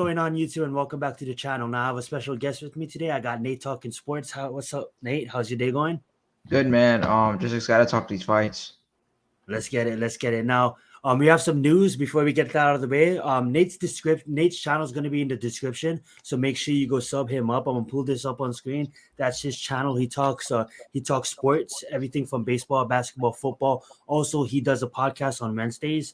going on, YouTube, and welcome back to the channel. Now I have a special guest with me today. I got Nate talking sports. What's up, Nate? How's your day going? Good, man. Just excited to talk these fights. Let's get it. Let's get it. Now, we have some news before we get that out of the way. Nate's channel is going to be in the description, so make sure you go sub him up. I'm gonna pull this up on screen. That's his channel. He talks sports, everything from baseball, basketball, football. Also, he does a podcast on Wednesdays.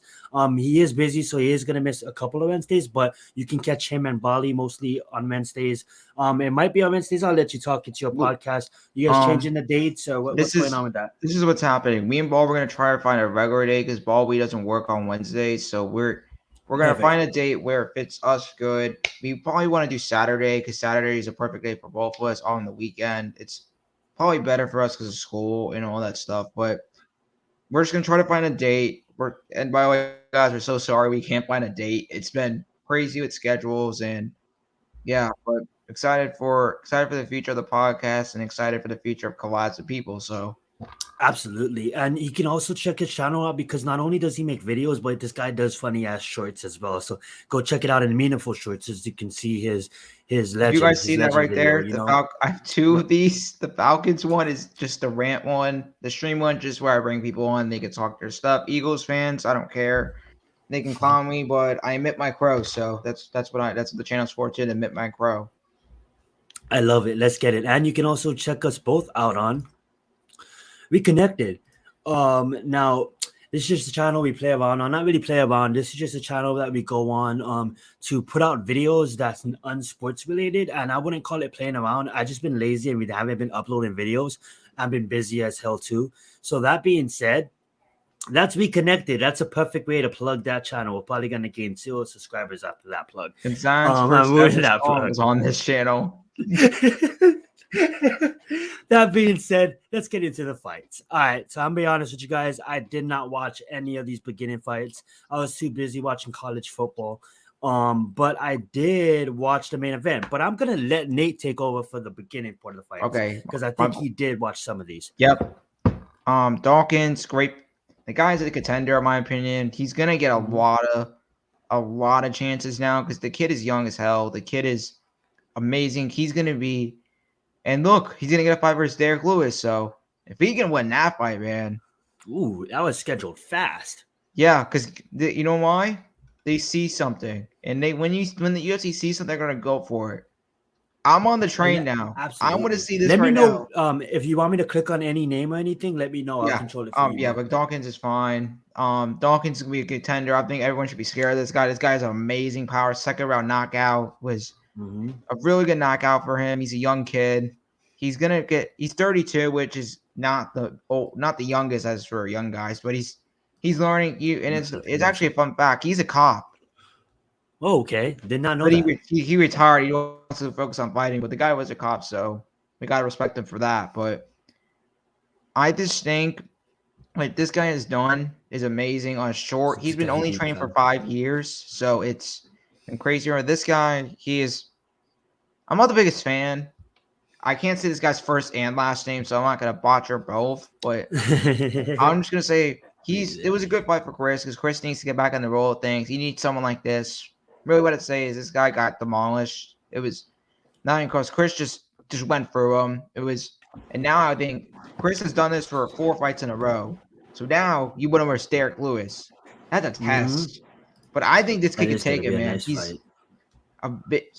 He is busy, so he is going to miss a couple of Wednesdays, but you can catch him and Bali mostly on Wednesdays. It might be on Wednesdays. I'll let you talk. It's your podcast. You guys changing the dates, or what's going on with that? This is what's happening. Me and Ball, we're gonna try to find a regular day because Ball doesn't work on Wednesdays, so we're gonna find a date where it fits us good. We probably want to do Saturday because Saturday is a perfect day for both of us on the weekend. It's probably better for us because of school and all that stuff, but we're just gonna try to find a date. And by the way, guys, we're so sorry we can't find a date. It's been crazy with schedules and yeah, but excited for the future of the podcast and excited for the future of Collides of People. So absolutely. And you can also check his channel out because not only does he make videos, but this guy does funny ass shorts as well. So go check it out in Meaningful Shorts as you can see his legend. You guys see that right video, there? I have two of these. The Falcons one is just the rant one. The stream one just where I bring people on. They can talk their stuff. Eagles fans, I don't care. They can clown me, but I admit my crow. So that's what the channel's for, to admit my crow. I love it. Let's get it. And you can also check us both out on Reconnected. Now this is just a channel we play around on. Not really play around. This is just a channel that we go on to put out videos that's unsports related. And I wouldn't call it playing around. I just been lazy and we haven't been uploading videos. I've been busy as hell too. So that being said, that's Reconnected. That's a perfect way to plug that channel. We're probably gonna gain 0 subscribers after that plug. And Zion's first plug is on this channel. That being said, let's get into the fights. All right, so I'm gonna be honest with you guys. I did not watch any of these beginning fights. I was too busy watching college football. But I did watch the main event. But I'm gonna let Nate take over for the beginning part of the fight. Okay, because I think he did watch some of these. Yep. Dawkins, great. The guy's a contender, in my opinion. He's gonna get a lot of chances now because the kid is young as hell. The kid is amazing. He's gonna be, and look, he's gonna get a fight versus Derek Lewis. So if he can win that fight, man. Ooh, that was scheduled fast. Yeah, because you know why? They see something, and when the UFC sees something, they're gonna go for it. I'm on the train now. Absolutely. I want to see this. Let me know if you want me to click on any name or anything. Let me know. Yeah. I'll control it for you. Yeah, but Dawkins is fine. Dawkins is gonna be a contender. I think everyone should be scared of this guy. This guy has an amazing power. Second round knockout was a really good knockout for him. He's a young kid. He's 32, which is not the youngest as for young guys, but he's learning. And it's actually a fun fact. He's a cop. Oh, okay. Did not know but that. He retired. He wants to focus on fighting, but the guy was a cop, so we gotta respect him for that. But I just think what this guy has done is amazing on short. He's been only training for 5 years, so it's been crazy. This guy, I'm not the biggest fan. I can't say this guy's first and last name, so I'm not gonna botcher both. But I'm just gonna say it was a good fight for Chris because Chris needs to get back on the roll of things. He needs someone like this. Really, what I'd say is this guy got demolished. It was not even close. Chris just went through him. And now I think Chris has done this for 4 fights in a row. So now you went over Derek Lewis. That's a test. But I think this kid can take it, man. He's going to be a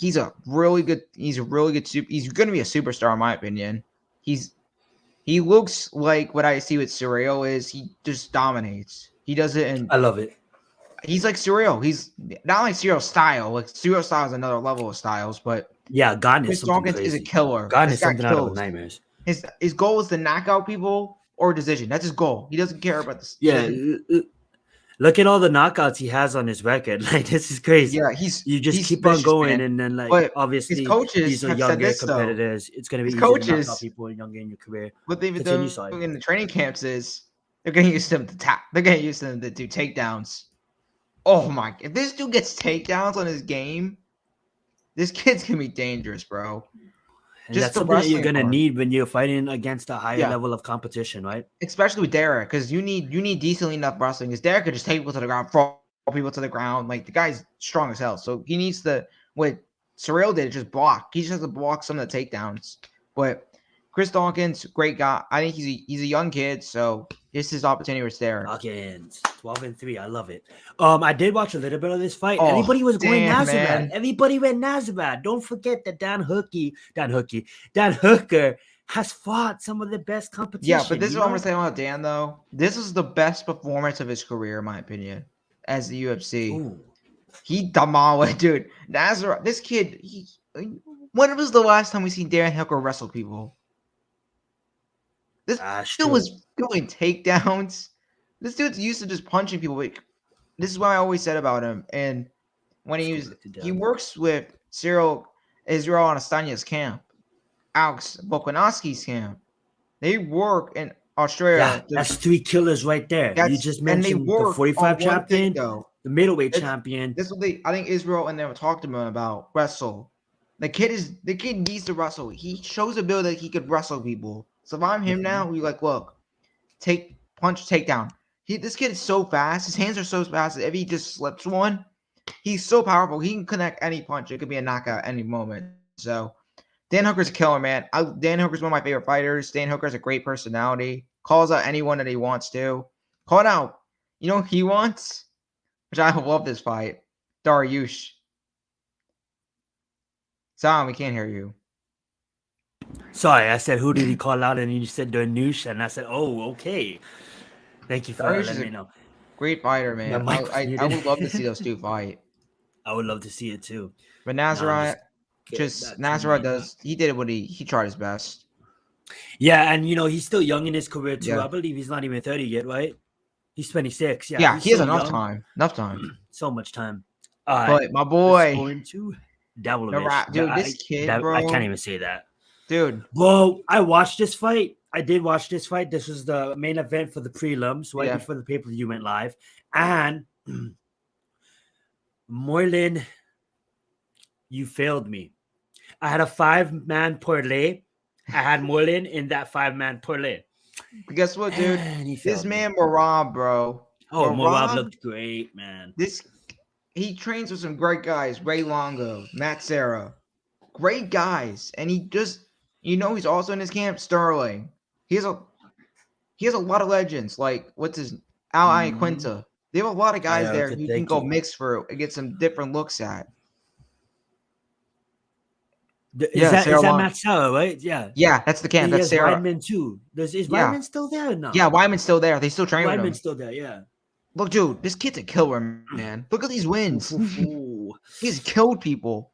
superstar in my opinion. He looks like what I see with Surreal is he just dominates. He does it, and I love it. He's like Surreal. He's not like Surreal style. Like Surreal style is another level of styles, but yeah, Chris Dawkins is a killer. God is something out of nightmares. His goal is to knock out people or decision. That's his goal. He doesn't care about this. Yeah. Look at all the knockouts he has on his record. Like, this is crazy. Yeah, you just keep on going, man. And then, like, but obviously, his coaches these are younger competitors. It's going to be easy to knock out people younger in your career. What they've been doing in the training camps is they're going to use them to tap. They're going to use them to do takedowns. Oh my! If this dude gets takedowns on his game, this kid's gonna be dangerous, bro. And that's something that you're gonna need when you're fighting against a higher level of competition, right? Especially with Derek, because you need decently enough wrestling. Because Derek could just take people to the ground, throw people to the ground. Like, the guy's strong as hell, so he needs to what Surreal did, just block. He just has to block some of the takedowns. But Chris Dawkins, great guy. I think he's a young kid, so this is opportunity was there. Dawkins, 12-3. I love it. I did watch a little bit of this fight. Oh, Everybody was going damn, Nasrat. man. Everybody went Nasrat. Don't forget that Dan Hooker has fought some of the best competition. Yeah, but this is what I'm gonna say about Dan though. This is the best performance of his career, in my opinion, as the UFC. Ooh. He demolished, dude. Nasrat, this kid. When was the last time we seen Dan Hooker wrestle people? This dude was doing takedowns. This dude's used to just punching people. This is what I always said about him. And when he works with Israel Anastagnya's camp, Alex Volkanovski's camp. They work in Australia. Yeah, that's 3 killers right there. You just mentioned the 45 champion, the middleweight champion. This is what I think Israel and them talked to him about wrestle. The kid needs to wrestle. He shows the ability that he could wrestle people. So if I'm him now, you're like, look, punch, takedown. This kid is so fast. His hands are so fast that if he just slips one, he's so powerful. He can connect any punch. It could be a knockout any moment. So Dan Hooker's a killer, man. Dan Hooker's one of my favorite fighters. Dan Hooker's a great personality. Calls out anyone that he wants to. Call it out. You know what he wants? Which I love this fight. Dariush. Sam, we can't hear you. Sorry, I said, who did he call out? And you said Dariush, and I said, oh, okay. Thank you for letting me know. Great fighter, man. I would love to see those two fight. I would love to see it too. But Nasrat, he did what he tried his best. Yeah, and he's still young in his career too. Yeah. I believe he's not even 30 yet, right? He's 26. Yeah, he has enough time. Enough time. So much time. But my boy, Dvalishvili. Dude, this kid, bro. I can't even say that. Dude. Well, I watched this fight. I did watch this fight. This was the main event for the prelims, right before the pay-per-view went live. And Marlon, you failed me. I had a 5-man parlay. I had Marlon in that 5-man parlay. But guess what, dude? This man Merab, bro. Oh, Merab looked great, man. He trains with some great guys. Ray Longo, Matt Serra. Great guys. And he just, he's also in his camp, Sterling. He has a lot of legends. Like, what's his Al Iaquinta. They have a lot of guys there who can go mix for and get some different looks at. Is that Matt Serra, right? Yeah. Yeah, that's the camp. That's Serra. Weidman too. Is Weidman still there or no? Yeah, Weidman's still there. They still train with him. Weidman's still there, yeah. Look, dude, this kid's a killer, man. Look at these wins. He's killed people.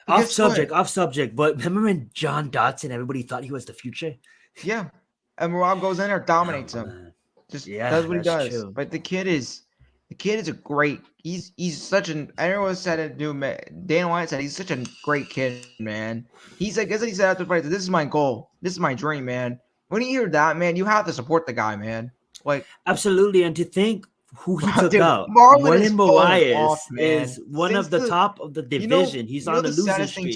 Off subject, but remember when John Dodson, everybody thought he was the future? Yeah. And Merab goes in there, dominates him. Just does what he does. True. But the kid is a great. He's such an. Everyone said it. Dan White said he's such a great kid, man. He's like, as he said after the fight, this is my goal. This is my dream, man. When you hear that, man, you have to support the guy, man. Like absolutely, and to think who he took out, Marlon Moraes is one of the top of the division. He's on the losing streak.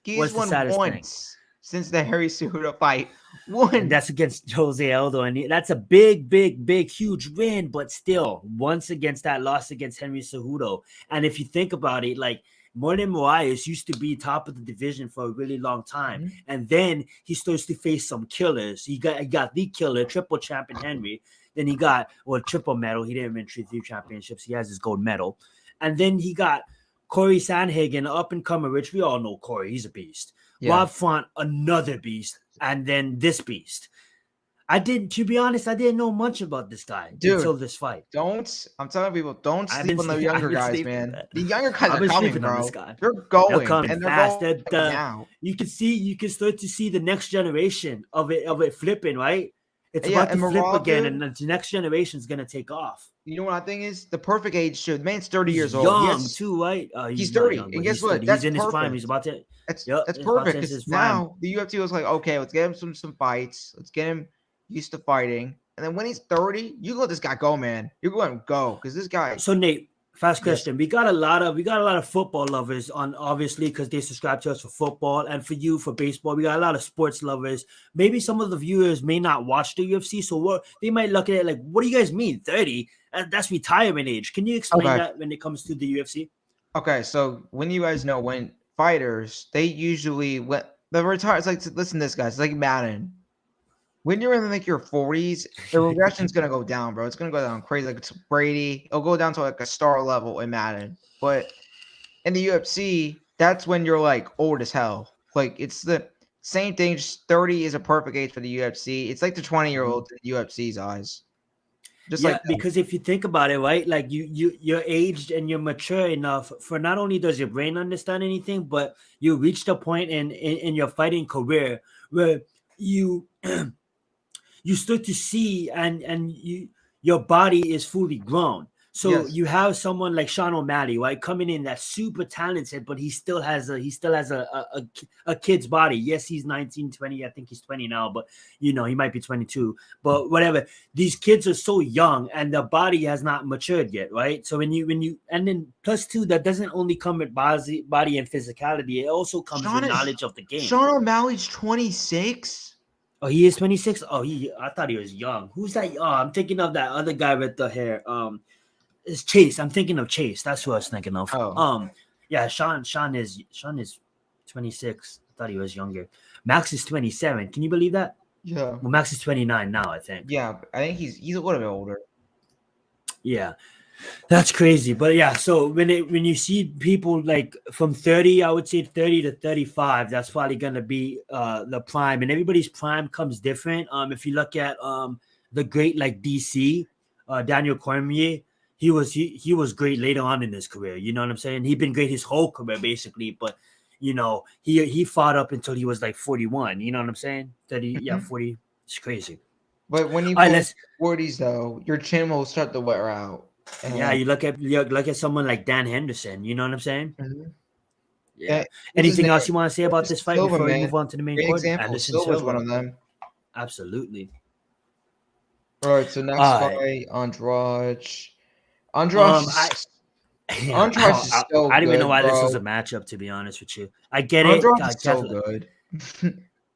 He's won once since the Harry Cejudo fight. And that's against Jose Aldo, and that's a big, huge win. But still, once against that loss against Henry Cejudo. And if you think about it, like Marlon Moraes used to be top of the division for a really long time, and then he starts to face some killers. He got the killer, triple champion Henry. Then he got triple medal. He didn't win 3 championships. He has his gold medal, and then he got Corey Sandhagen, up and comer, which we all know Corey. He's a beast. Yeah. Rob Font, another beast. And then this beast. To be honest, I didn't know much about this guy until this fight. I'm telling people, don't sleep on the younger guys, man. The younger guys are coming, bro. They're going. They're coming fast. You can start to see the next generation of it flipping, right? It's about to flip again, and the next generation is going to take off. You know what I think is? The perfect age should. Man's 30 years old. Young, too, right? He's 30. And guess what? He's in his prime. He's about to... That's perfect. Because now the UFC was like, okay, let's get him some fights. Let's get him used to fighting. And then when he's 30, you let this guy go, man. You're going to go because this guy. So Nate, fast question. Yes. We got a lot of football lovers on, obviously, because they subscribe to us for football, and for you for baseball. We got a lot of sports lovers. Maybe some of the viewers may not watch the UFC, so they might look at it like, what do you guys mean 30? That's retirement age. Can you explain that when it comes to the UFC? Okay, so when you guys know when fighters, they usually when the retire. It's like listen to this, guys. It's like Madden. When you're in like your 40s, the regression's gonna go down, bro. It's gonna go down crazy. Like it's Brady. It'll go down to like a star level in Madden. But in the UFC, that's when you're like old as hell. Like it's the same thing. Just 30 is a perfect age for the UFC. It's like the 20-year-olds in the UFC's eyes. Just Yeah, like that. because if you think about it, right, like you're aged and you're mature enough for not only does your brain understand anything, but you reached a point in your fighting career where you you start to see and your body is fully grown. So Yes. you have someone like Sean O'Malley, right, coming in that's super talented, but he still has a kid's body. Yes, he's 19, 20. I think he's 20 now, but he might be 22. But whatever. These kids are so young and the body has not matured yet, right? So when you and then plus two, that doesn't only come with body and physicality, it also comes with knowledge of the game. Sean O'Malley's 26. Oh, he is 26. Oh, I thought he was young. Who's that? Oh, I'm thinking of that other guy with the hair. It's Chase. I'm thinking of Chase. That's who I was thinking of. Oh. Yeah, Sean is 26. I thought he was younger. Max is 27. Can you believe that? Yeah. Well, Max is 29 now, I think. Yeah, I think he's a little bit older. Yeah. That's crazy. But yeah, so when you see people like from 30, I would say 30 to 35, that's probably gonna be the prime. And everybody's prime comes different. If you look at the great like DC, Daniel Cormier, he was great later on in his career. You know what I'm saying? He'd been great his whole career basically, but he fought up until he was like 41. You know what I'm saying? 30, yeah, 40. It's crazy. But when you All right, go 40s though, your chin will start to wear out. Yeah, you look at someone like Dan Henderson. You know what I'm saying? Mhm. Yeah. What's his Anything name? else you want to say about this fight Silva, before we man. move on to the main Great court? example. Anderson Silva's one Silva. of them. Absolutely. All right, so next fight, Andrade. Andrade I is yeah, Andrade is so I don't even know good, why this was bro. a matchup. To be honest with you, I get it. Andrade is so good.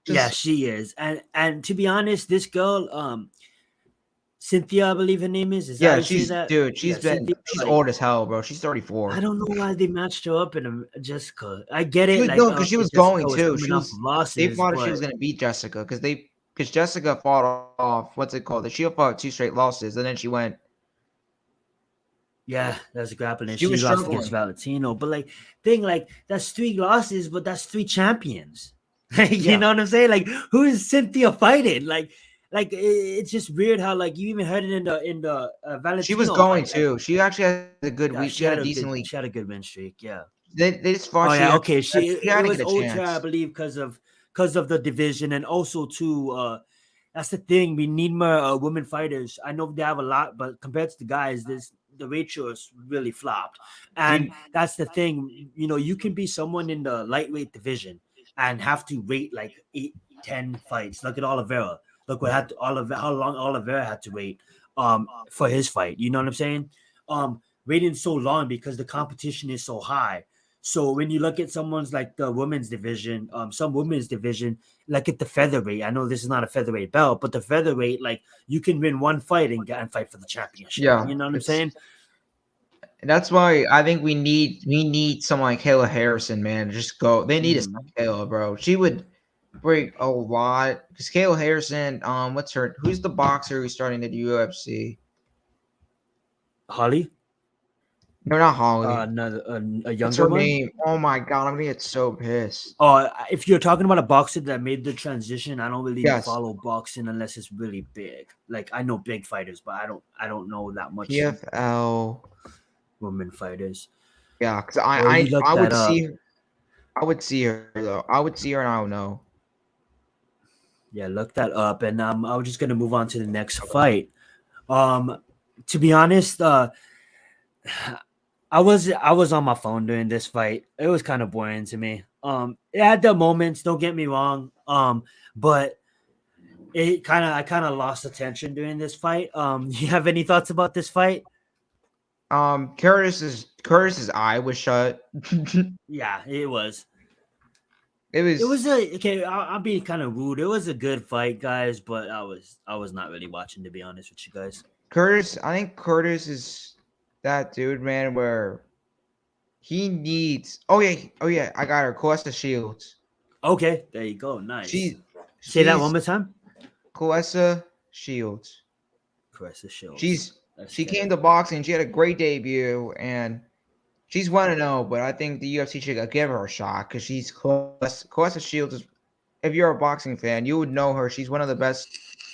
Yeah, Just she is, and to be honest, this girl, Cynthia, I believe her name is. Is that how yeah, you say that? Yeah, Cynthia. she's Like, old as hell, bro. She's I 34. don't know why they matched her up in a Jessica. I get She it. was Like, no, because she was Jessica going was too. coming off of They losses, thought that she was but gonna beat Jessica because Jessica fought off what's it called? She fought 2 straight losses, and then she went. yeah, that's grappling. She She was lost against struggling. Valentino, but that's 3 losses, but that's 3 champions. You Yeah, know what I'm saying? Like, who is Cynthia fighting? It's just weird how like you even heard it in the she was Valentino going fight. Like, too. She actually had a good yeah, week. She had a decent week. she had a good win streak. Yeah. They just fought. Oh She yeah. had, Okay. she It had to was get a owed to her, I chance. believe, because of the division and also too. That's the thing. We need more women fighters. I know they have a lot, but compared to the guys, the ratio is really flopped. And We that's the thing. You can be someone in the lightweight division and have to wait like 8, 10 fights. Look at Oliveira. Look what had to, Oliveira. How long Oliveira had to wait for his fight. You know what I'm saying? Waiting so long because the competition is so high. So when you look at someone's like the women's division, some women's division, like at the featherweight, I know this is not a featherweight belt, but the featherweight, like you can win one fight and fight for the championship. yeah, You know what I'm it's saying? that's why I think we need someone like Kayla Harrison, man. To just go. They need to Mm. sign Kayla, bro. She would break a lot because Kayla Harrison. What's her? Who's the boxer who's starting the UFC? Holly, No, not Holly. another a What's younger her one. name? Oh my god, I'm gonna get so pissed. Oh, if you're talking about a boxer that made the transition, I don't really Yes, follow boxing unless it's really big. Like I know big fighters, but I don't know that much PFL. women fighters. Yeah, because Well, you look I that would up. see I would see her though. I would see her and I don't know. Yeah, look that up, and I was just gonna move on to the next fight. Um, to be honest, I was on my phone during this fight. It was kind of boring to me. It had the moments. Don't get me wrong. But I kind of lost attention during this fight. You have any thoughts about this fight? Curtis's eye was shut. Yeah, it was. It It was was a okay. I'll be kind of rude. It was a good fight, guys, but I was not really watching, to be honest with you guys. Curtis. I think Curtis is that dude, man. Where He needs. Oh yeah. I got her. Costa Shields. Okay, there you go. Nice. Say that one She's more time. Costa Shields. Caressa Shields. She came to boxing. She had a great debut, and she's 1-0. But I think the UFC should give her a shot because she's Costa Shields. If you're a boxing fan, you would know her. She's one of the best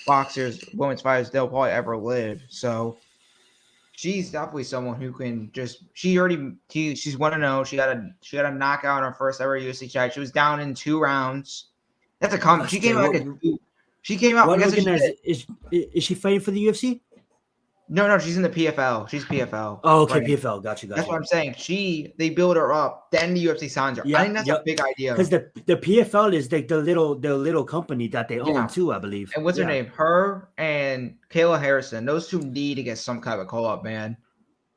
boxers, women's fighters they'll probably ever live. So she's definitely someone who can just. She's 1-0. She got a knockout in her first ever UFC fight. She was down in 2 rounds. That's a comment. She came out. She came out. What Guess what she organization did? is she fighting for the UFC? No, she's in the PFL. She's PFL. Oh, okay, right. PFL. Gotcha. That's what I'm saying. They build her up, then the UFC signs her. I think that's a big idea. Because the PFL is like the little company that they own too, I believe. And what's her name? Her and Kayla Harrison. Those two need to get some kind of a call up, man.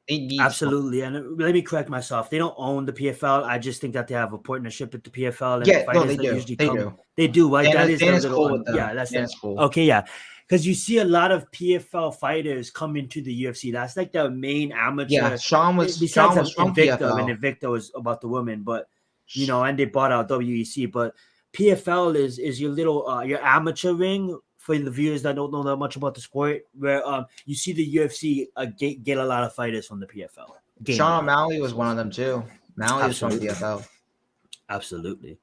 They need absolutely. And let me correct myself. They don't own the PFL. I just think that they have a partnership with the PFL. And yeah, fighters they do. Usually they come. do. They do. Right? That is Dana's little. Cool with them. Yeah, that's cool. Okay, yeah. Because you see a lot of PFL fighters come into the UFC. That's like the main amateur. Yeah, Sean was from Invicta, PFL. and Invicta was about the women, but and they bought out WEC. But PFL is your little your amateur ring for the viewers that don't know that much about the sport. Where you see the UFC get a lot of fighters from the PFL. Sean O'Malley was one of them too. Malley was from PFL. Absolutely.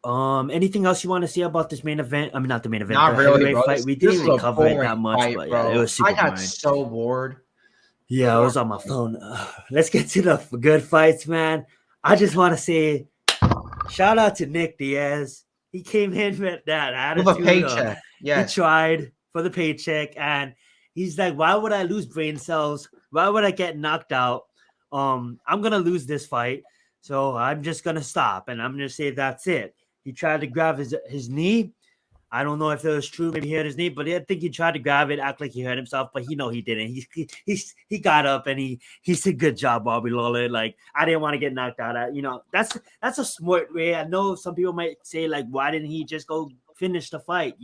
Anything else you want to say about this main event? I mean, not the main event. Not really, bro. Fight. We didn't even cover it that much, but yeah, it was super I got so bored. Yeah, I was on my phone. Let's get to the good fights, man. I just want to say, shout out to Nick Diaz. He came in with that attitude. With a paycheck. He tried for the paycheck, and he's like, "Why would I lose brain cells? Why would I get knocked out? I'm gonna lose this fight, so I'm just gonna stop, and I'm gonna say that's it." He tried to grab his knee. I don't know if it was true. Maybe he hurt his knee, but I think he tried to grab it, act like he hurt himself, but he didn't. He got up and he said, "Good job, Bobby Lawler." Like, I didn't want to get knocked out. That's a smart way. I know some people might say, like, why didn't he just go finish the fight?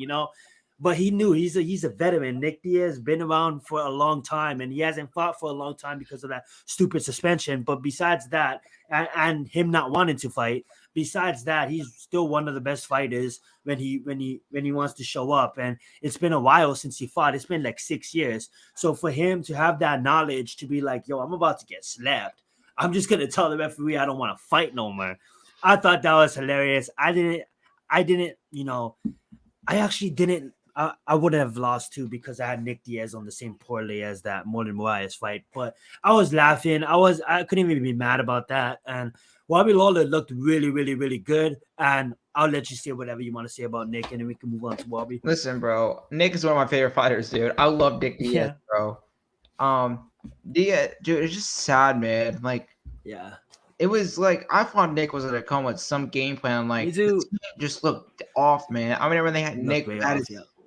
But he knew he's a veteran. Nick Diaz been around for a long time, and he hasn't fought for a long time because of that stupid suspension. But besides that, and him not wanting to fight, besides that, he's still one of the best fighters when he wants to show up. And it's been a while since he fought. It's been like 6 years. So for him to have that knowledge to be like, "Yo, I'm about to get slapped. I'm just gonna tell the referee I don't want to fight no more." I thought that was hilarious. I actually didn't. I would have lost too because I had Nick Diaz on the same parlay as that Moraes fight. But I was laughing. I couldn't even be mad about that. And Bobby Lawler looked really, really, really good. And I'll let you say whatever you want to say about Nick, and then we can move on to Bobby. Listen, bro. Nick is one of my favorite fighters, dude. I love Nick Diaz, bro. Diaz, dude, it's just sad, man. Like, yeah. It was like I thought Nick was gonna come with some game plan. Like, just looked off, man. I remember they had Nick.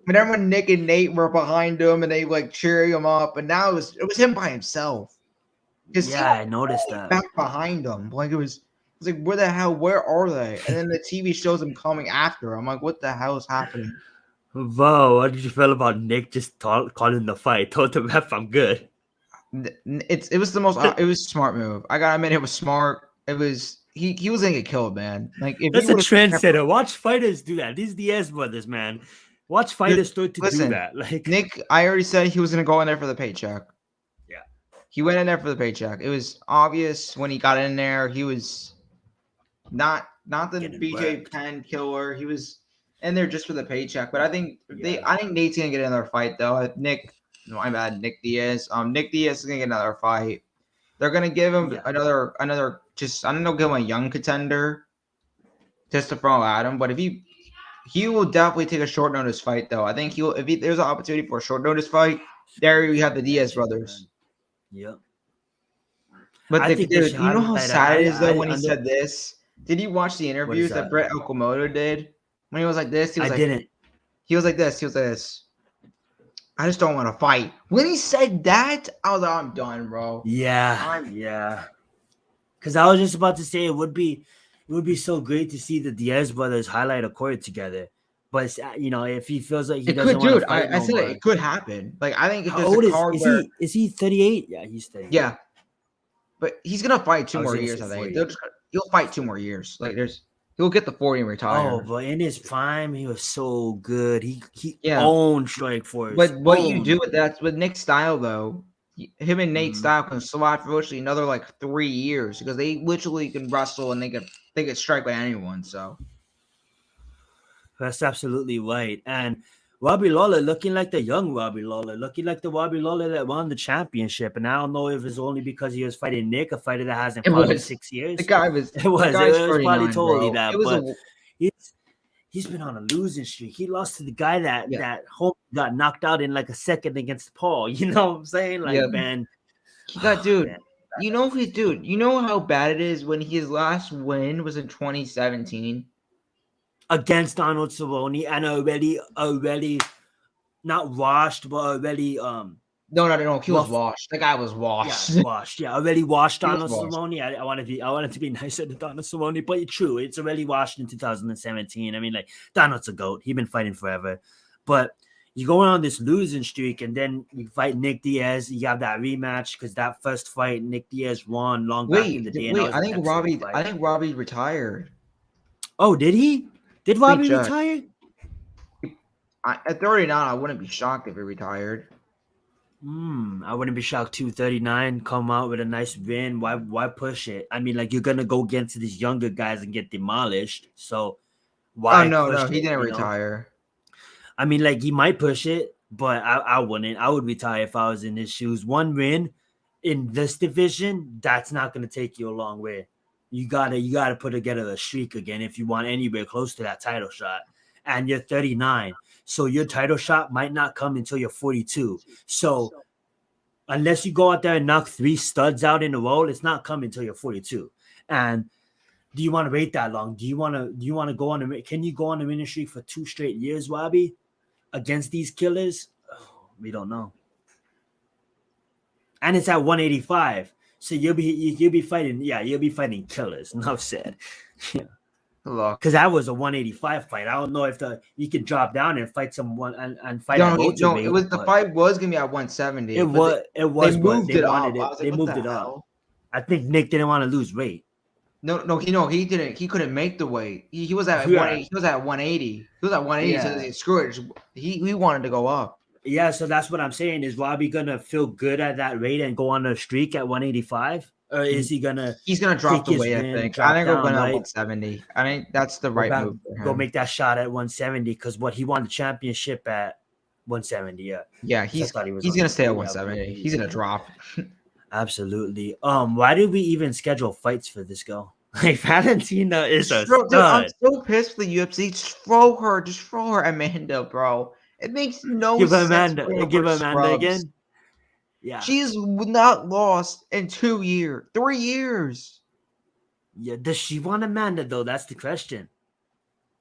Remember when Nick and Nate were behind him and they like cheering him up, and now it was him by himself. Yeah, I noticed that. Back behind him, like it was like, where the hell? Where are they? And then the TV shows him coming after him. I'm like, what the hell is happening? Wow, what did you feel about Nick just calling the fight? Told the ref I'm good. It was the most. It was a smart move. I gotta admit, it was smart. It was he was gonna get killed, man. Like, if that's a trendsetter. Watch fighters do that. These Diaz brothers, man. Watch fighters start to do that. Like, Nick, I already said he was gonna go in there for the paycheck. Yeah, he went in there for the paycheck. It was obvious when he got in there. He was not the BJ Penn killer. He was in there just for the paycheck. But I think Nate's gonna get another fight though. Nick Diaz. Nick Diaz is gonna get another fight. They're gonna give him another. Just I don't know, give him a young contender, just to throw at him. But if he will definitely take a short notice fight though. I think there's an opportunity for a short notice fight. There you have the Diaz brothers. Yep. But dude, you know how sad it is though when he said this. Did you watch the interviews that Brett Okamoto did when he was like this? He was like this. I just don't want to fight. When he said that, I was like, I'm done, bro. Yeah. Because I was just about to say it would be so great to see the Diaz brothers highlight a court together. But if he feels like he doesn't want to fight, I said it could happen. Like, I think if how old is he? Is he 38? Yeah, he's 38. Yeah. But he's gonna fight 2 I was more gonna years. say I think 40. he'll fight 2 more years. Like he'll get the 40 and retire. Oh, but in his prime, he was so good. He Yeah, owned Strike Force. but what you do Owned. with that with Nick's style though, him and Nate's Mhm. style can survive for virtually another like 3 years because they literally can wrestle and they can strike by anyone. So That's absolutely right. And Robbie Lawler looking like the young Robbie Lawler, looking like the Robbie Lawler that won the championship. And I don't know if it's only because he was fighting Nick, a fighter that hasn't it fought in was 6 the years. guy was It the was. guy's It was probably 39, totally bro. that. It was But a he's been on a losing streak. He lost to the guy yeah that home got knocked out in like a second against Paul. You know what I'm saying? yeah. Like, man, He got man. dude. You know how bad it is when his last win was in 2017. Against Arnold Cerrone and already not washed, but already No. He was rough. washed. The guy was Yeah, washed. washed. Yeah, already washed He was Donald washed. Cerrone. I wanted to be nicer to Donald Cerrone, but it's true. It's already washed in 2017. I mean, like Donald's a goat. He's been fighting forever, but you go on this losing streak, and then you fight Nick Diaz. You have that rematch because that first fight Nick Diaz won long back in the day. And that was I an think excellent fight. Robbie retired. Oh, did he? Did Let me Robbie check. retire? At 39, I wouldn't be shocked if he retired. I wouldn't be shocked. 239 come out with a nice win. Why push it? I mean, like you're gonna go against these younger guys and get demolished. So why Oh no, push he it? didn't You know? retire. I mean, like he might push it, but I wouldn't. I would retire if I was in his shoes. One win in this division, that's not gonna take you a long way. You gotta put together a streak again if you want anywhere close to that title shot. And you're 39. So your title shot might not come until you're 42. So unless you go out there and knock 3 studs out in a row, it's not coming until you're 42. And do you want to wait that long? Do you want to go on can you go on a winning streak for 2 straight years, Robbie, against these killers? Oh, we don't know. And it's at 185. So you'll be fighting killers. Enough said. Yeah. Look, Because that was a 185 fight. I don't know if you could drop down and fight someone and fight no, at welterweight. it was the fight was gonna be at 170. It was, they but moved they it wanted up. I it. was They like, what moved the it up. hell? I think Nick didn't want to lose weight. No, he didn't. He couldn't make the weight. He was at Yeah. 180. He was at 180. He was at 180. Yeah. So they screw it. He wanted to go up. Yeah, so that's what I'm saying. Is Robbie gonna feel good at that rate and go on a streak at 185, or is he gonna? He's gonna drop take the his weight. I win, think. drop I think we're down, going at right? 170. I think that's the right move for him. Go make that shot at 170 because he won the championship at 170. Yeah, Yeah, he's gonna stay at 170. He's gonna drop. Absolutely. Why did we even schedule fights for this girl? Like Valentina is a Dude, I'm stud. so pissed for the UFC. Just throw her, Amanda, bro. It makes no Give her sense. Amanda. Give her Amanda again. Yeah. She's not lost in 2 years, 3 years. Yeah. Does she want Amanda though? That's the question.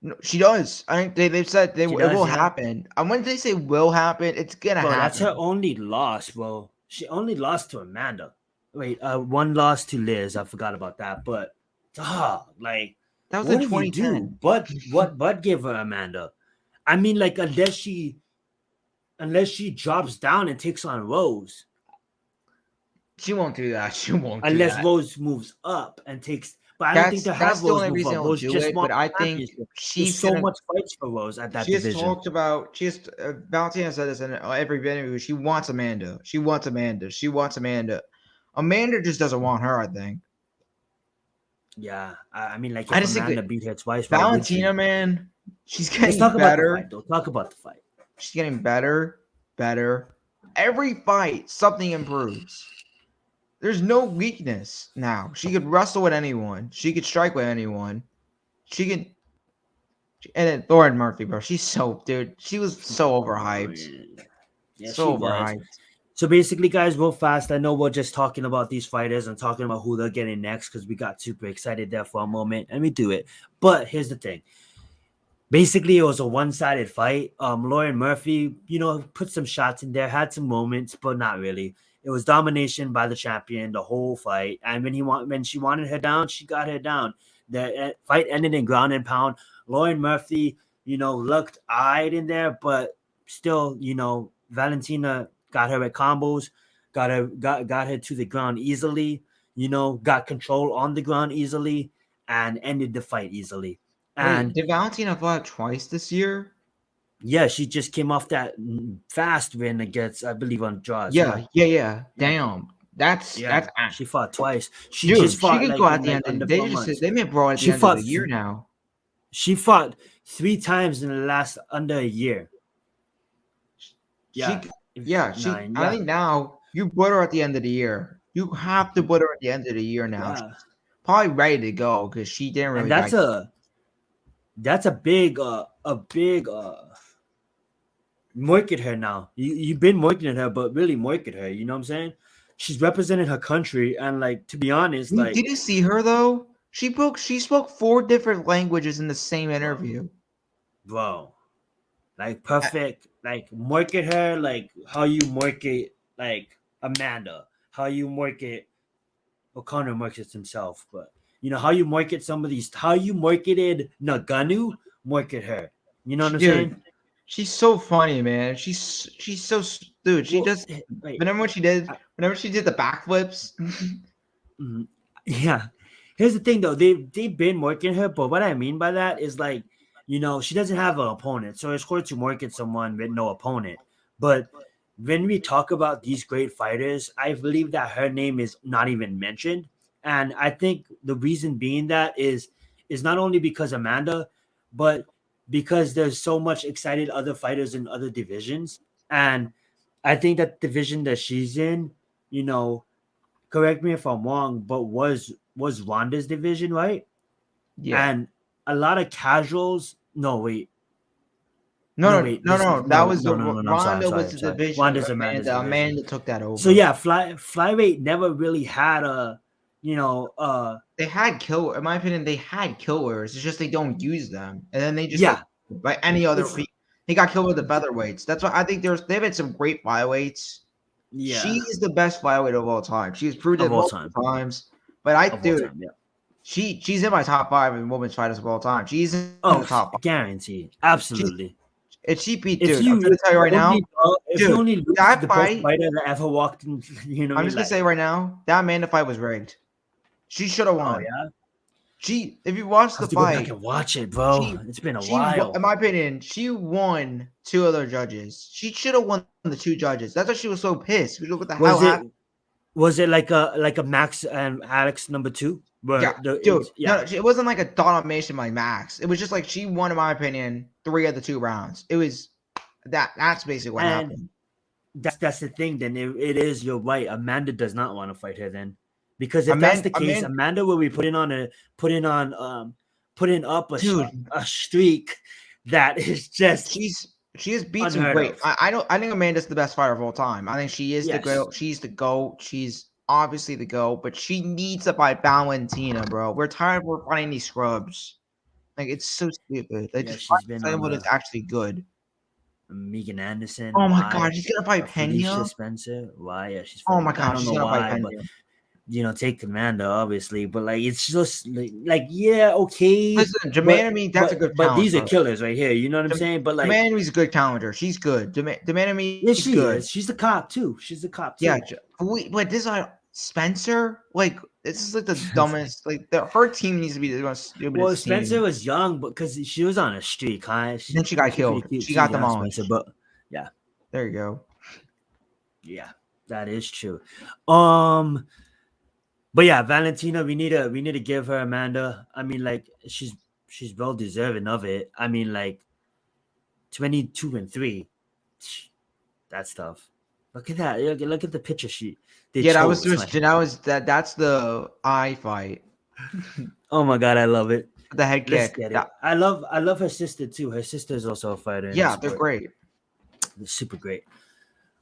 No, she does. I think they've said it will yeah. happen. And when they say will happen, it's gonna happen. That's her only loss, bro. She only lost to Amanda. Wait, one loss to Liz. I forgot about that. But like that was what in do you 2010. do? But give her Amanda. I mean, like unless she drops down and takes on Rose. She won't do that. She won't. Unless Rose moves up and takes. But I don't think they'll have Rose move up. Rose just but I think she's so much fights for Rose at that division. Valentina said this in every interview. She wants Amanda. She wants Amanda. Amanda just doesn't want her, I think. Yeah, I mean, like if I just think Amanda beat her twice. Valentina, man, she's getting talk better. About the fight, though. Talk about the fight. She's getting better. Every fight, something improves. There's no weakness now. She could wrestle with anyone. She could strike with anyone. She can. And then Lauren Murphy, bro. She was so overhyped. Yeah, so overhyped. So basically, guys, real fast. I know we're just talking about these fighters and talking about who they're getting next because we got super excited there for a moment, and we do it. But here's the thing. Basically, it was a one-sided fight. Lauren Murphy, put some shots in there, had some moments, but not really. It was domination by the champion the whole fight. And when she wanted her down, she got her down. The fight ended in ground and pound. Lauren Murphy, looked eyed in there, but still, Valentina got her at combos, got her to the ground easily. got control on the ground easily and ended the fight easily. And Wait, did Valentina fight twice this year? yeah, she just came off that fast win against, I believe, Andrade. Yeah. Damn. That's she fought twice. She dude, just she fought could like go in at the like end. under They 4 just months. they may brawl at the She end fought of the year now. She fought 3 times in the last under a year. I think now you put her at the end of the year. You have to put her at the end of the year now. Yeah. She's probably ready to go because she didn't really. And that's a big market her now. You've been marketing her, but really market her. You know what I'm saying? She's representing her country, and like, to be honest, like, did you see her though? She spoke 4 different languages in the same interview. Bro, like, perfect. Like, market her like how you market like Amanda, how you market O'Connor markets himself, but how you market some of these, how you marketed Naganu, market her. You know what I'm saying? She's so funny, man. She's so dude. She just whenever she did the backflips. Yeah. Here's the thing though, they've been marketing her, but what I mean by that is like, she doesn't have an opponent, so it's hard to market someone with no opponent. But when we talk about these great fighters, I believe that her name is not even mentioned. And I think the reason being that is not only because Amanda, but because there's so much excited other fighters in other divisions. And I think that division that she's in, correct me if I'm wrong, but was Ronda's division, right? Yeah. And a lot of casuals. No, wait. No. That was Ronda was the division. Ronda's Amanda took that over. So yeah, flyweight never really had a, they had killer. In my opinion, they had killers. It's just they don't use them, and then they just by any other. He got killed with the featherweights. That's why I think they've had some great flyweights. Yeah, she is the best flyweight of all time. She's proved it multiple times. But she's in my top 5 in women's fighters of all time. She's in the top 5. Guaranteed, absolutely. She beat dude. I'm gonna tell you right now. If you only lose the best fighter that ever walked in, I'm just gonna say right now that Amanda fight was rigged. She should have won. Oh yeah. If you watch the fight, go back and watch it, bro. It's been a while. In my opinion, she won 2 other judges. She should have won the 2 judges. That's why she was so pissed. What the hell happened? Was it like a Max and Alex number 2? No, it wasn't like a domination by Max. It was just like she won, in my opinion, 3 of the 2 rounds. It was that's basically what happened. That's the thing. Then it is. You're right. Amanda does not want to fight her then, because if that's the case, Amanda will be putting up a streak that is just. She has beat some great. I think Amanda's the best fighter of all time. I think she is the GOAT. She's the GOAT. She's obviously the GOAT, but she needs to fight Valentina, bro. We're tired of fighting these scrubs. Like, it's so stupid. They just fight someone that's actually good. Megan Anderson. Oh my god, she's gonna fight Pena. Spencer. Why? Yeah, she's. Oh my god, she's gonna fight Pena. Take Amanda, obviously, but like, it's just like yeah, okay. Listen, Jamanami, that's a good. But these are killers right here. You know what I'm saying? But like, Jamanami's a good challenger. She's good. Jamanami is good. She's the cop too. Yeah, but this is Spencer. Like, this is like the dumbest. Like, her team needs to be the most stupid. Well, Spencer was young, but because she was on a streak, huh? Then she got killed. She got them all. But yeah, there you go. Yeah, that is true. But yeah, Valentina, we need to give her Amanda. I mean, like, she's well deserving of it. I mean, like, 22-3. That's tough. Look at that. Look at the picture sheet. That's the eye fight. Oh my god, I love it. The head kick. I love her sister too. Her sister is also a fighter. Yeah, they're great. They're super great.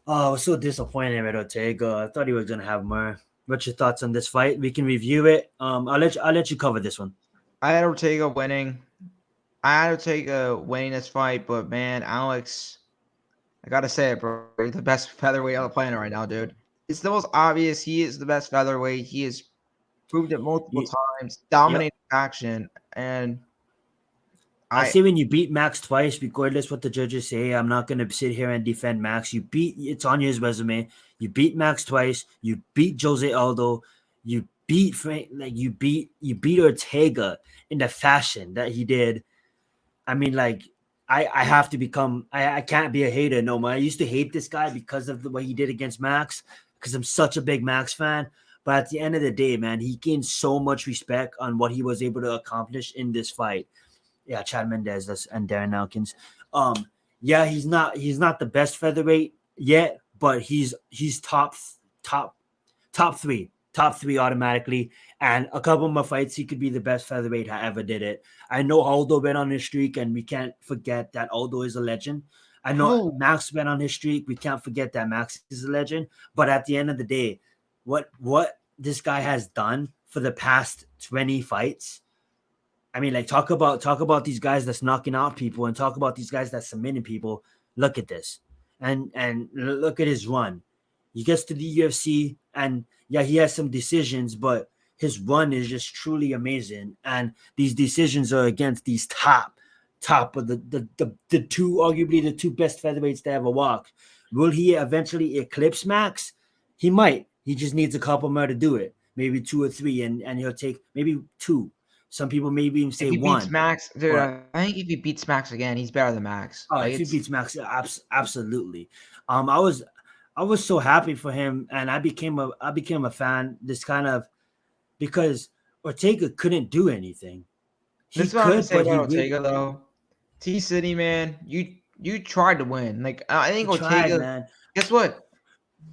Oh, I was so disappointed with Ortega. I thought he was gonna have more. What's your thoughts on this fight? We can review it. I'll let you cover this one. I had Ortega winning this fight, but man, Alex, I gotta say it, bro. He's the best featherweight on the planet right now, dude. It's the most obvious. He is the best featherweight. He has proved it multiple times, dominated action, and I see when you beat Max twice, regardless what the judges say. I'm not gonna sit here and defend Max. It's on his resume. You beat Max twice. You beat Jose Aldo. You beat Frank, like you beat Ortega in the fashion that he did. I mean, like I have to become I can't be a hater no more. I used to hate this guy because of the way he did against Max, because I'm such a big Max fan. But at the end of the day, man, he gained so much respect on what he was able to accomplish in this fight. Yeah, Chad Mendez and Darren Elkins. Yeah, he's not the best featherweight yet, but he's top top three automatically. And a couple more fights, he could be the best featherweight I ever did it. I know Aldo went on his streak, and we can't forget that Aldo is a legend. I know Max went on his streak. We can't forget that Max is a legend. But at the end of the day, what this guy has done for the past 20 fights, I mean, like talk about these guys that's knocking out people, and talk about these guys that's submitting people. Look at this, and look at his run. He gets to the UFC, and yeah, he has some decisions, but his run is just truly amazing. And these decisions are against these top of the two, arguably the two best featherweights to ever walk. Will he eventually eclipse Max? He might. He just needs a couple more to do it, maybe 2 or 3, and he'll take maybe 2. Some people maybe even say if he 1. Beats Max, dude, but, I think if he beats Max again, he's better than Max. If he beats Max, absolutely. I was so happy for him, and I became a fan. This kind of because Ortega couldn't do anything. That's what I'm saying about Ortega though. T City, man, you tried to win. Like I think Ortega. Man. Guess what?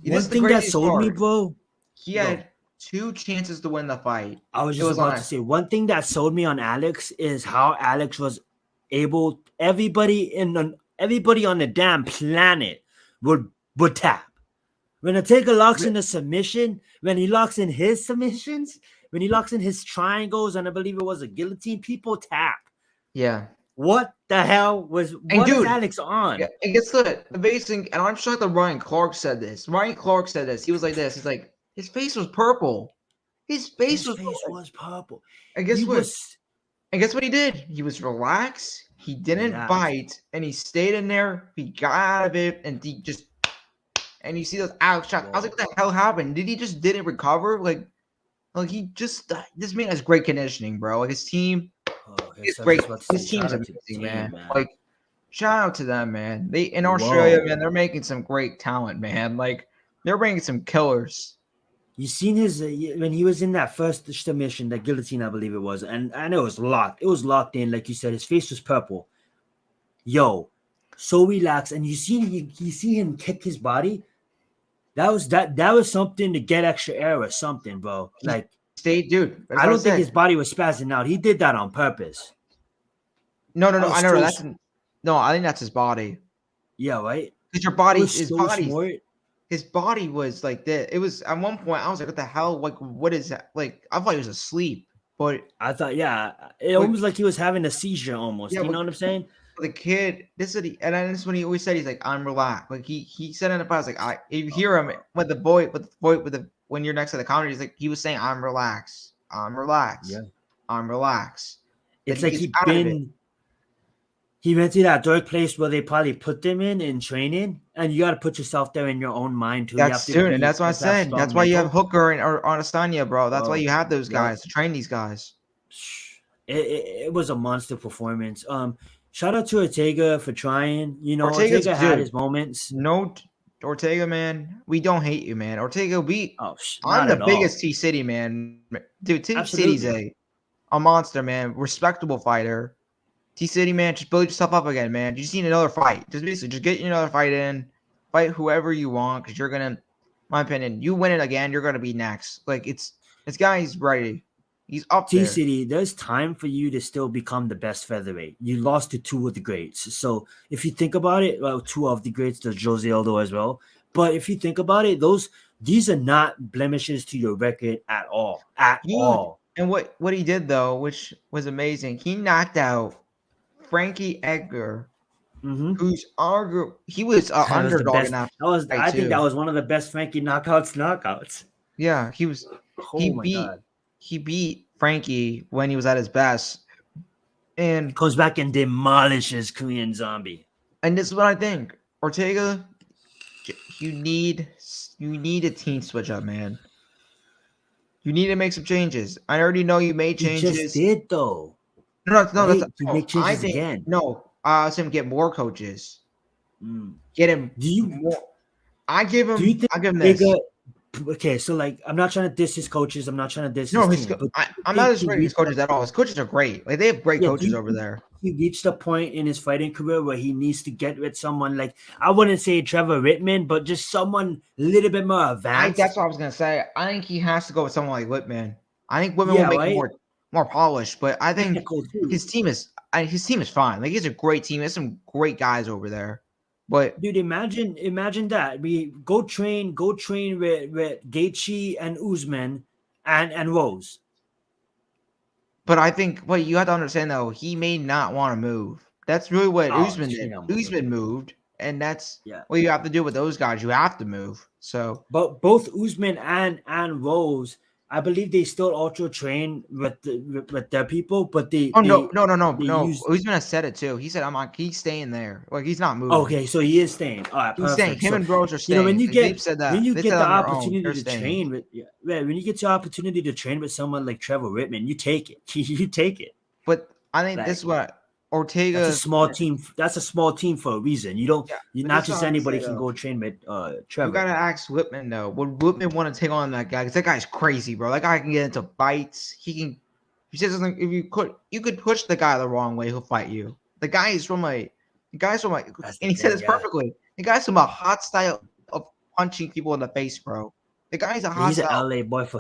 One thing that sold me, bro. He had 2 chances to win the fight. I was just about to say, one thing that sold me on Alex is how Alex was able. Everybody on the damn planet would tap. When Ortega locks in a submission, when he locks in his submissions, when he locks in his triangles, and I believe it was a guillotine, people tap. Yeah. What the hell was Alex on? Yeah, and guess what? The basing, and I'm sure that Ryan Clark said this. Ryan Clark said this. He was like this. He's like, his face was purple. His face was purple. And guess what? And guess what he did? He was relaxed. He didn't bite, and he stayed in there. He got out of it, and he just. And you see those Alex shots. I was like, what the hell happened? Did he just didn't recover? Like he just this man has great conditioning, bro. Like his team. It's great. His team's amazing, man. Like, shout out to them, man. They in Australia, man. They're making some great talent, man. Like, they're bringing some killers. You seen his when he was in that first submission, that guillotine, I believe it was, and I know it was locked. It was locked in, like you said. His face was purple. Yo, so relaxed, and you see him kick his body. That was something to get extra air or something, bro. Like. Dude. I don't think his body was spazzing out. He did that on purpose. No. I know. I think that's his body. Yeah, right. Because his body was like this. It was at one point. I was like, "What the hell? Like, what is that?" Like, I thought he was asleep, but I thought, it almost like he was having a seizure, almost. You know what I'm saying? The kid, this is when he always said, he's like, "I'm relaxed." Like he said in the past, like you hear him when you're next to the counter, he's like, he was saying, I'm relaxed. Yeah. I'm relaxed. It's like he went to that dark place where they probably put them in training, and you got to put yourself there in your own mind too. That's and that's what I said. That's why you have Hooker and Adesanya, bro. That's why you have those guys to train these guys. It was a monster performance. Shout out to Ortega for trying. You know, Ortega had his moments. No, Ortega, man, we don't hate you, man. Ortega, I'm the biggest T City, man. Dude, T City's a monster, man. Respectable fighter. T City, man, just build yourself up again, man. You just need another fight. Just get another fight in. Fight whoever you want, because you're gonna, my opinion, you win it again, you're gonna be next. Like this guy's ready. He's up there. T-City, there's time for you to still become the best featherweight. You lost to 2 of the greats. So if you think about it, well, 2 of the greats, there's Jose Aldo as well. But if you think about it, these are not blemishes to your record at all. All. And what he did, though, which was amazing, he knocked out Frankie Edgar, who's he was an underdog in that fight. I think that was one of the best Frankie knockouts. Yeah, he was. He beat Frankie when he was at his best, and goes back and demolishes Korean Zombie. And this is what I think, Ortega. You need a team switch up, man. You need to make some changes. I already know you made He changes. just did though. No, Right? that's You no, make I changes think again. no. I asked him to get more coaches. Mm. Get him Do you more. do you think I give him Ortega? this. Okay, so like, I'm not trying to diss his coaches. I'm not trying to diss No, his team, but I'm do not you think he disrespecting his reached coaches at all. His coaches are great. Like they have great yeah, do coaches you over think there. he reached a point in his fighting career where he needs to get with someone like, I wouldn't say Trevor Whitman, but just someone a little bit more advanced? That's what I was gonna say. I think he has to go with someone like Whitman. I think Whitman will Yeah, make him right. more polished, but I think Technical too. his team is fine. Like he's a great team. There's some great guys over there. But Dude, imagine that. We go train with Gaethje and Usman and Rose. I think what you have to understand though, he may not want to move. That's really what Oh, Usman she did. not moving. Usman moved, and that's Yeah. what you have to do with those guys. You have to move. So But both Usman and Rose, I believe they still ultra train with their people, but oh they no. use. Usman has said it too. He said he's staying there. Like he's not moving. Okay, so he is staying. All right, He's staying. perfect. Him So and Bros are you know staying. Like, they've said when that. you They get said the on their own. opportunity They're to staying. train with when you get the opportunity to train with someone like Trevor Whitman, you take it. You take it. But I think this Like, is what that's a Ortega. small team. That's a small team for a reason. You don't. Yeah, You but not this is what just I'm gonna anybody say can though. go train with You Trevor. gotta ask Whitman though. Would Whitman want to take on that guy? Because that guy's crazy, bro. That guy can get into fights. He can. He says something. If you could push the guy the wrong way, he'll fight you. The guy's from and That's the he said thing. this Yeah. perfectly. The guy's from a hot style of punching people in the face, bro. The guy's a Yeah, hot he's an style. LA boy to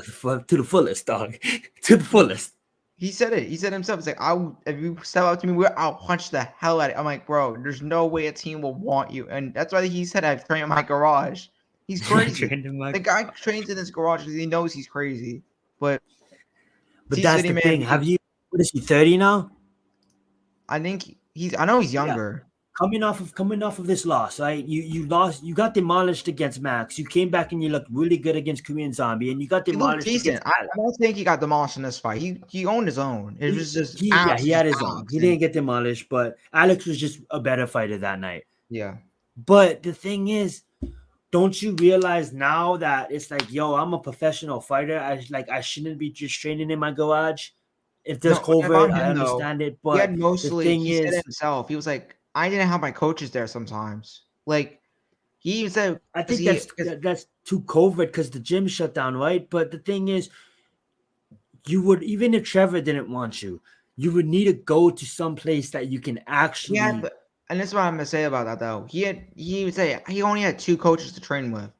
the fullest, dog. To the fullest. He said it. He said himself. He's like, if you step up to me, I'll punch the hell out of you. I'm like, bro, there's no way a team will want you. And that's why he said I've trained in my garage. He's crazy. Trained him The like. guy trains in his garage because he knows he's crazy. But But T that's City the man, thing. Have you? What is he? 30 now? I think I know he's Yeah. younger. Coming off of this loss, right? You lost. You got demolished against Max. You came back and you looked really good against Korean Zombie, and you got He looked demolished decent. against I Alex. don't think he got demolished in this fight. He owned his own. It was just He Alex was had just his own. Alex. He And didn't get demolished, but Alex was just a better fighter that night. yeah. But the thing is, don't you realize now that it's like, yo, I'm a professional fighter. I shouldn't be just training in my garage. If there's No, if I'm COVID, I him though, understand it. he had But the mostly thing he said it is, himself. He was like, I didn't have my coaches there sometimes. Like he even said I because think that's too COVID because the gym shut down, right? But the thing is, you would, even if Trevor didn't want you, you would need to go to some place that you can he had actually. and that's what I'm gonna say about that though. He would say he only had 2 coaches to train with.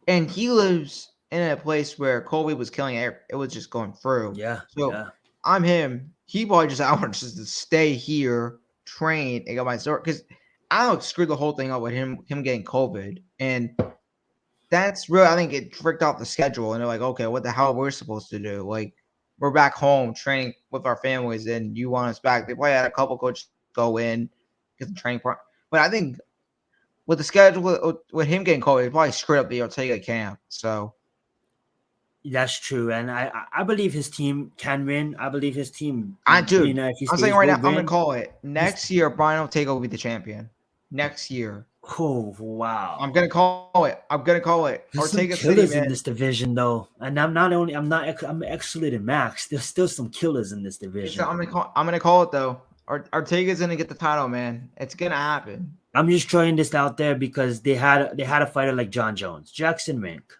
And he lives in a place where COVID was killing it was just going through. Yeah, So yeah. I'm him. He probably just I want just to stay here, train, and get my start because I screwed the whole thing up with him getting COVID. And that's real. I think it tricked off the schedule. And they're like, okay, what the hell we're supposed to do? Like, we're back home training with our families, and you want us back. They probably had a couple coaches go in, get the training part. But I think with the schedule, with him getting COVID, it probably screwed up the Ortega camp. So, That's true, and I believe his team can win. I believe his team, dude, if he I'm saying stays, right now, will I'm gonna win. call it next year. Brian Ortega will be the champion. Next year, Oh wow, I'm gonna call it. I'm gonna call it there's some Ortega City, killers in man. this division, though, and I'm excluding Max. There's still some killers in this division. I'm gonna call it though. Ortega's gonna get the title, man. It's gonna happen. I'm just throwing this out there because they had a fighter like John Jones, Jackson Rink.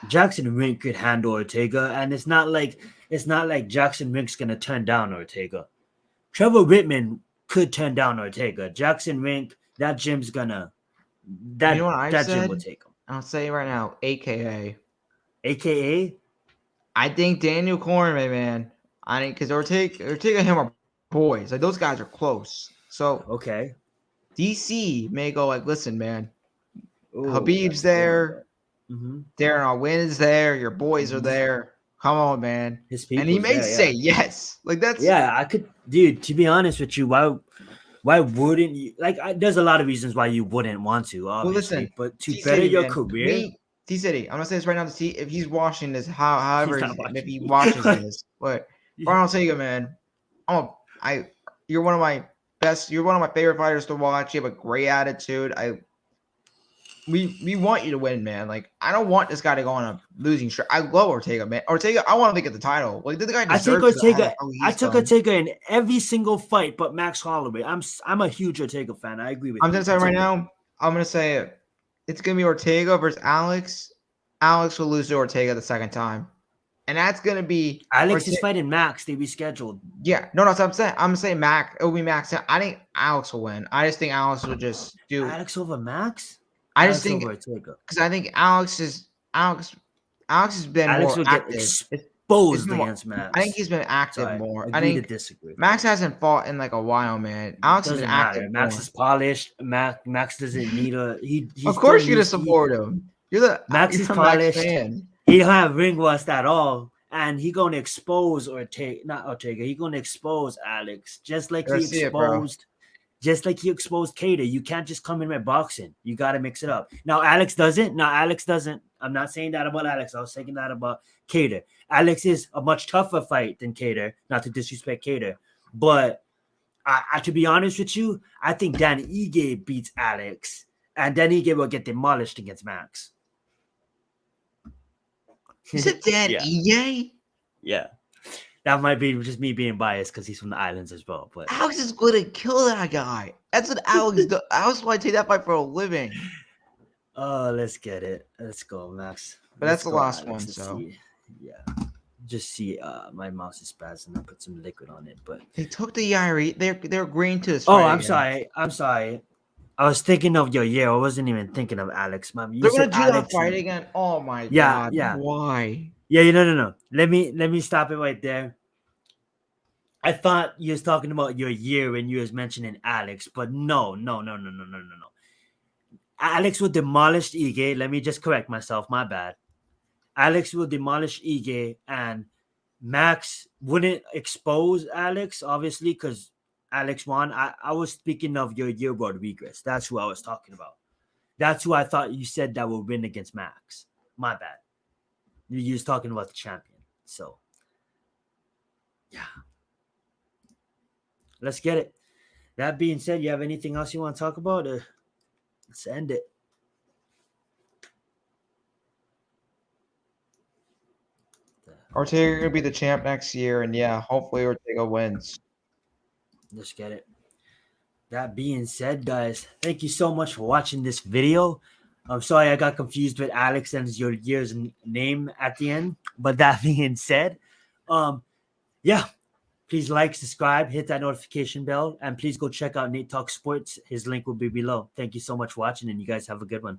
Jackson Rink could handle Ortega, and it's not like Jackson Rink's gonna turn down Ortega. Trevor Whitman could turn down Ortega. Jackson Rink, that gym's gonna You know that what I've that gym will said? take him. I'll say right now, AKA. AKA, I think Daniel Cormier, man. I think because Ortega and him are boys. Like those guys are close. So okay. DC may go like, listen, man. Oh, Habib's that's a good one. there. Mm-hmm. Darren Alwyn is there. Your boys are Mm-hmm. there. Come on, man. His And he people's may there, say yeah. yes. Like that's Yeah, I could, dude. To be honest with you, why wouldn't you? Like, there's a lot of reasons why you wouldn't want to, well. Listen, obviously, but to T better City, your man. career, T City. I'm gonna say this right now to see if he's watching this. he's However, not if watching. he watches this, but Brian Ortega, man. You're one of my best. You're one of my favorite fighters to watch. You have a great attitude. we want you to win, man. Like, I don't want this guy to go on a losing streak. I love Ortega, man. Ortega, I want him to get the title. Like, the guy I take deserves Ortega. how I he's took done. Ortega in every single fight, but Max Holloway. I'm a huge Ortega fan. I agree with I'm you. gonna say right now, I'm gonna say it. It's gonna be Ortega versus Alex. Alex will lose to Ortega the second time, and that's gonna be Alex is fighting Max. They rescheduled. Yeah, no, that's what I'm saying. I'm gonna say Max. It will be Max. I think Alex will win. I just think Alex will just do. Alex over Max. I just Alex think over Ortega. because I think Alex has been Alex more will get active. exposed been more- against Max. I think he's been active Sorry, more. agree I think to disagree. Max hasn't fought in like a while, man. Alex has Doesn't been matter. active. Max more. is polished. Max doesn't need a. He Of course, you're gonna support him. Max is polished. fan. He don't have ring rust at all, and he gonna expose not Ortega. He gonna expose Alex just like he exposed. Just like he exposed Cater. You can't just come in with boxing. You got to mix it up. Now, Alex doesn't. I'm not saying that about Alex. I was saying that about Cater. Alex is a much tougher fight than Cater, not to disrespect Cater. But to be honest with you, I think Dan Ige beats Alex, and Dan Ige will get demolished against Max. Is it Dan Ige? Yeah. That might be just me being biased because he's from the islands as well. But Alex is going to kill that guy. That's what Alex does. Alex want to take that fight for a living. Oh, let's get it. Let's go, Max. But that's the last one. So just see. My mouse is spazzing. I put some liquid on it, but they took the Yairi. They're agreeing to this. Oh, I'm sorry. I was thinking of your year. I wasn't even thinking of Alex. They're gonna do that fight again. Oh my god. Yeah. Why? Yeah, no. Let me stop it right there. I thought you was talking about your year when you was mentioning Alex, but no. Alex will demolish Ige. Let me just correct myself. My bad. Alex will demolish Ige, and Max wouldn't expose Alex, obviously, because Alex won. I was speaking of your year Rodriguez. That's who I was talking about. That's who I thought you said that will win against Max. My bad. You was talking about the champion. So, yeah. Let's get it. That being said, you have anything else you want to talk about? Let's end it. Ortega gonna be the champ next year, and yeah, hopefully Ortega wins. Let's get it. That being said, guys, thank you so much for watching this video. I'm sorry I got confused with Alex and your year's name at the end. But that being said, yeah, please like, subscribe, hit that notification bell, and please go check out Nate Talk Sports. His link will be below. Thank you so much for watching, and you guys have a good one.